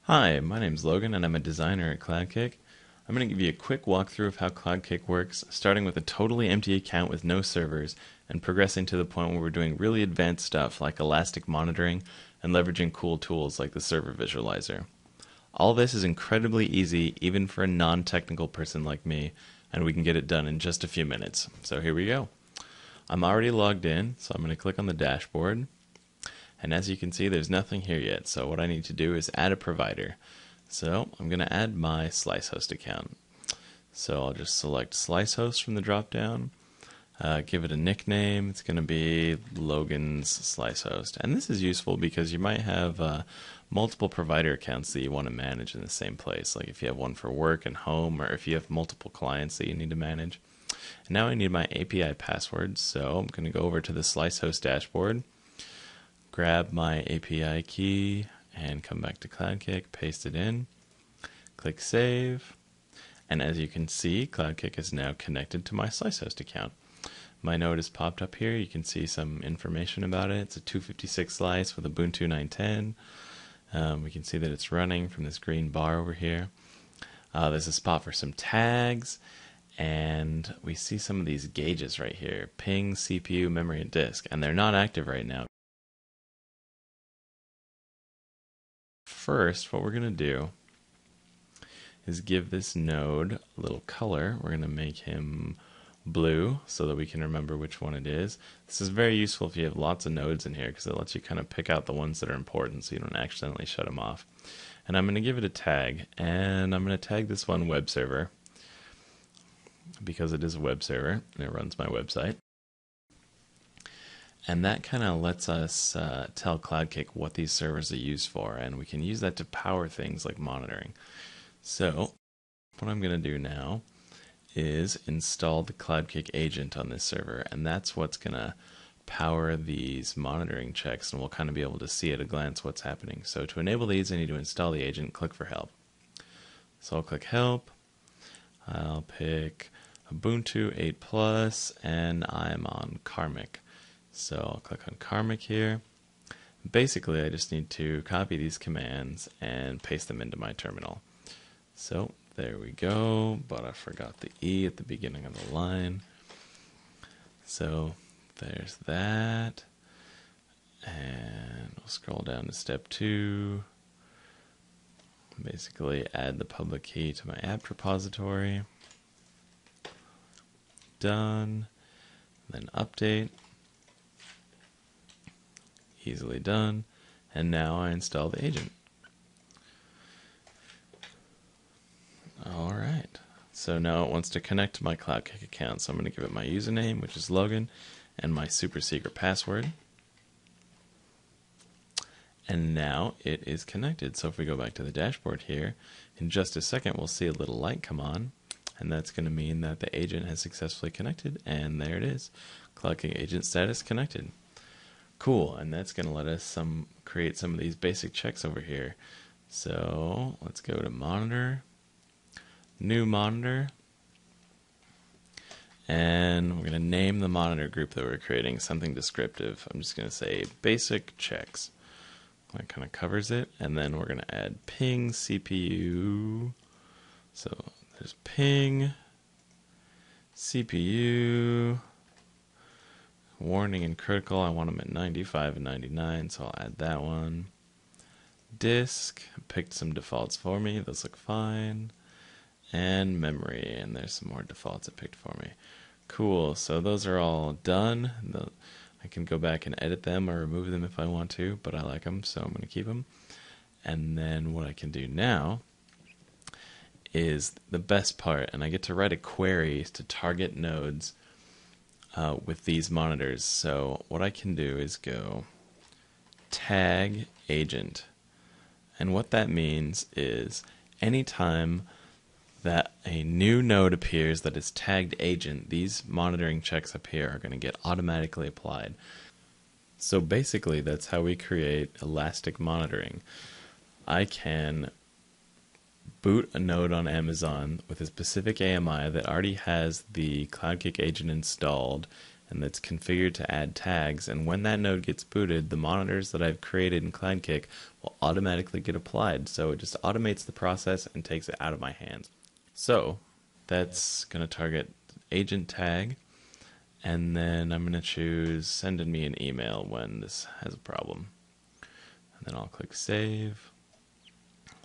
Hi, my name's Logan and I'm a designer at Cloudkick. I'm going to give you a quick walkthrough of how Cloudkick works, starting with a totally empty account with no servers and progressing to the point where we're doing really advanced stuff like elastic monitoring and leveraging cool tools like the server visualizer. All this is incredibly easy even for a non-technical person like me, and we can get it done in just a few minutes. So here we go. I'm already logged in, so I'm going to click on the dashboard. And as you can see, there's nothing here yet. So what I need to do is add a provider. So I'm going to add my SliceHost account. So I'll just select SliceHost from the drop-down, give it a nickname. It's going to be Logan's SliceHost. And this is useful because you might have multiple provider accounts that you want to manage in the same place. Like if you have one for work and home, or if you have multiple clients that you need to manage. And now I need my API password. So I'm going to go over to the SliceHost dashboard, grab my API key and come back to Cloudkick, paste it in, click save, and as you can see, Cloudkick is now connected to my SliceHost account. My node has popped up here. You can see some information about it. It's a 256 slice with Ubuntu 9.10. We can see that it's running from this green bar over here. There's a spot for some tags, and we see some of these gauges right here: ping, CPU, memory, and disk, and they're not active right now. First, what we're going to do is give this node a little color. We're going to make him blue so that we can remember which one it is. This is very useful if you have lots of nodes in here because it lets you kind of pick out the ones that are important so you don't accidentally shut them off. And I'm going to give it a tag, and I'm going to tag this one web server because it is a web server and it runs my website. And that kind of lets us tell Cloudkick what these servers are used for, and we can use that to power things like monitoring. So what I'm going to do now is install the Cloudkick agent on this server, and that's what's going to power these monitoring checks, and we'll kind of be able to see at a glance what's happening. So to enable these, I need to install the agent, click for help. So I'll click help, I'll pick Ubuntu 8 Plus, and I'm on Karmic. So I'll click on Karmic here. Basically, I just need to copy these commands and paste them into my terminal. So there we go, but I forgot the E at the beginning of the line. So there's that. And we'll scroll down to step 2. Basically add the public key to my apt repository. Done. Then update. Easily done, and now I install the agent. Alright, so now it wants to connect to my Cloudkick account, so I'm going to give it my username, which is Logan, and my super secret password. And now it is connected. So if we go back to the dashboard here, in just a second we'll see a little light come on, and that's going to mean that the agent has successfully connected, and there it is. Cloudkick agent status connected. Cool, and that's going to let us create some of these basic checks over here. So let's go to monitor, new monitor, and we're going to name the monitor group that we're creating something descriptive. I'm just going to say basic checks. That kind of covers it, and then we're going to add ping CPU. So there's ping CPU. Warning and critical, I want them at 95 and 99, so I'll add that one. Disk, picked some defaults for me, those look fine. And memory, and there's some more defaults it picked for me. Cool, so those are all done. I can go back and edit them or remove them if I want to, but I like them, so I'm going to keep them. And then what I can do now is the best part, and I get to write a query to target nodes with these monitors. So what I can do is go tag agent, and what that means is anytime that a new node appears that is tagged agent, these monitoring checks up here are going to get automatically applied. So basically that's how we create elastic monitoring. I can boot a node on Amazon with a specific AMI that already has the Cloudkick agent installed and that's configured to add tags. And when that node gets booted, the monitors that I've created in Cloudkick will automatically get applied. So it just automates the process and takes it out of my hands. So that's going to target agent tag. And then I'm going to choose send me an email when this has a problem. And then I'll click save.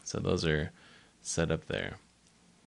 So those are set up there.